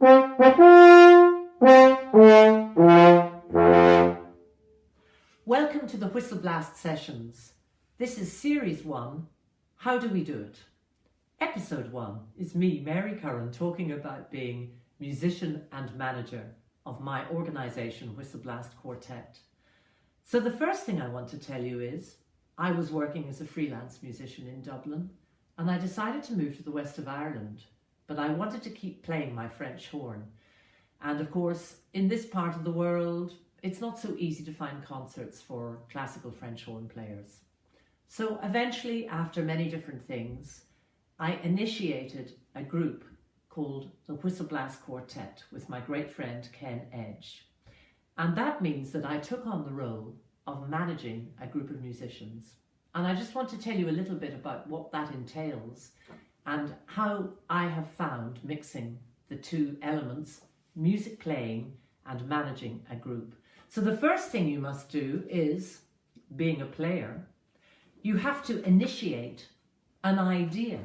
Welcome to the WhistleBlast Sessions. This is Series 1, How Do We Do It? Episode 1 is me, Mary Curran, talking about being musician and manager of my organisation, WhistleBlast Quartet. So the first thing I want to tell you is I was working as a freelance musician in Dublin and I decided to move to the west of Ireland, but I wanted to keep playing my French horn. And of course, in this part of the world, it's not so easy to find concerts for classical French horn players. So eventually, after many different things, I initiated a group called the WhistleBlast Quartet with my great friend Ken Edge. And that means that I took on the role of managing a group of musicians. And I just want to tell you a little bit about what that entails and how I have found mixing the two elements, music playing and managing a group. So the first thing you must do is, being a player, you have to initiate an idea.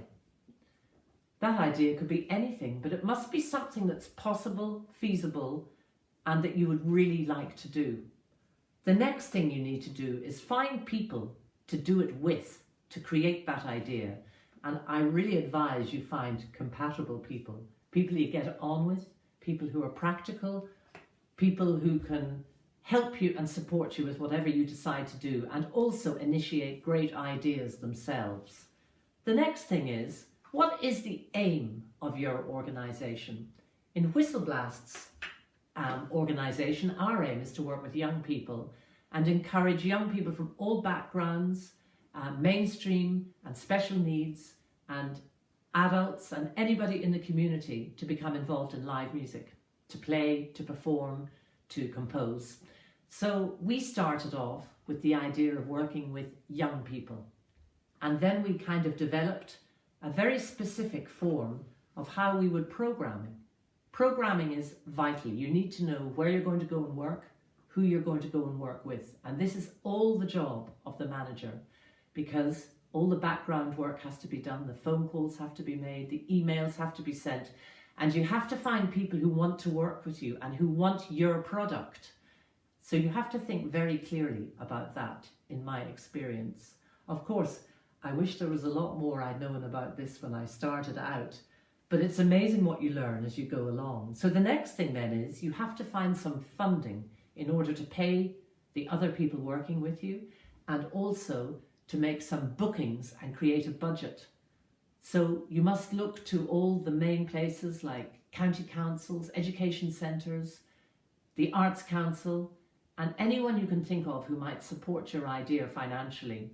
That idea could be anything, but it must be something that's possible, feasible, and that you would really like to do. The next thing you need to do is find people to do it with, to create that idea. And I really advise you find compatible people, people you get on with, people who are practical, people who can help you and support you with whatever you decide to do, and also initiate great ideas themselves. The next thing is, what is the aim of your organisation? In Whistleblast's organisation, our aim is to work with young people and encourage young people from all backgrounds, mainstream and special needs, and adults and anybody in the community to become involved in live music, to play, to perform, to compose. So we started off with the idea of working with young people, and then we kind of developed a very specific form of how we would program it. Programming is vital. You need to know where you're going to go and work, who you're going to go and work with, and this is all the job of the manager, because all the background work has to be done, the phone calls have to be made, the emails have to be sent, and you have to find people who want to work with you and who want your product. So you have to think very clearly about that, in my experience. Of course, I wish there was a lot more I'd known about this when I started out, but it's amazing what you learn as you go along. So the next thing then is you have to find some funding in order to pay the other people working with you, and also to make some bookings and create a budget. So you must look to all the main places like county councils, education centres, the Arts Council, and anyone you can think of who might support your idea financially.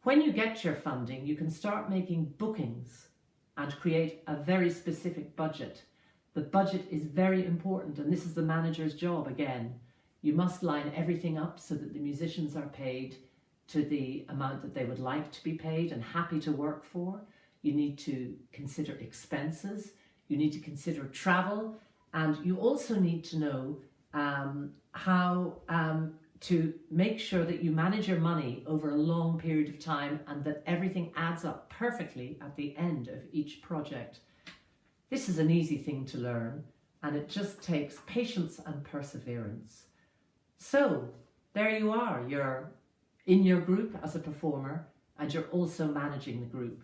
When you get your funding, you can start making bookings and create a very specific budget. The budget is very important, and this is the manager's job again. You must line everything up so that the musicians are paid to the amount that they would like to be paid and happy to work for. You need to consider expenses, you need to consider travel, and you also need to know how to make sure that you manage your money over a long period of time and that everything adds up perfectly at the end of each project. This is an easy thing to learn, and it just takes patience and perseverance. So there you are, you're in your group as a performer and you're also managing the group.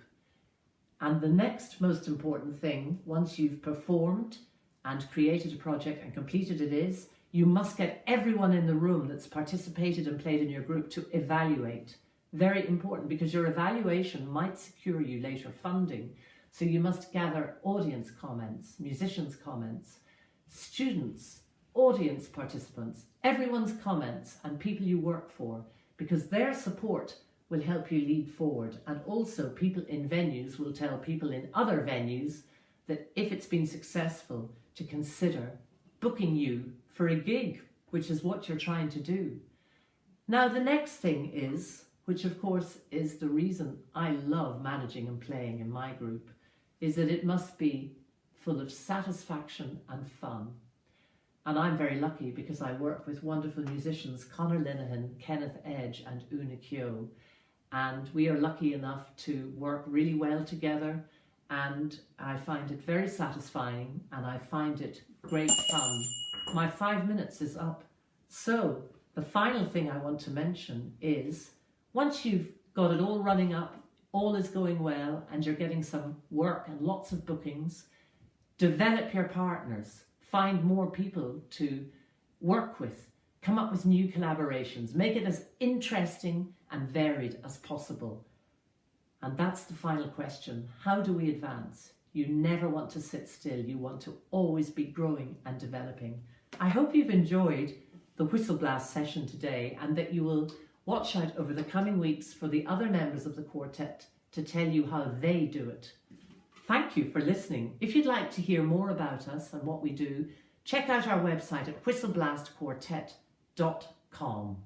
And the next most important thing, once you've performed and created a project and completed it, is you must get everyone in the room that's participated and played in your group to evaluate. Very important, because your evaluation might secure you later funding. So you must gather audience comments, musicians' comments, students, audience participants, everyone's comments and people you work for, because their support will help you lead forward. And also people in venues will tell people in other venues that if it's been successful, to consider booking you for a gig, which is what you're trying to do. Now the next thing is, which of course is the reason I love managing and playing in my group, is that it must be full of satisfaction and fun. And I'm very lucky because I work with wonderful musicians, Conor Linehan, Kenneth Edge and Una Kyo. And we are lucky enough to work really well together. and I find it very satisfying and I find it great fun. My 5 minutes is up. So the final thing I want to mention is once you've got it all running up, all is going well and you're getting some work and lots of bookings, develop your partners, find more people to work with, come up with new collaborations, make it as interesting and varied as possible. And that's the final question. How do we advance? You never want to sit still. You want to always be growing and developing. I hope you've enjoyed the Whistleblast session today and that you will watch out over the coming weeks for the other members of the quartet to tell you how they do it. Thank you for listening. If you'd like to hear more about us and what we do, check out our website at WhistleBlastQuartet.com.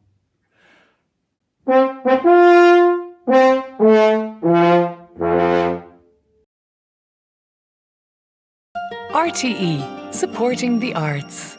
RTE, supporting the arts.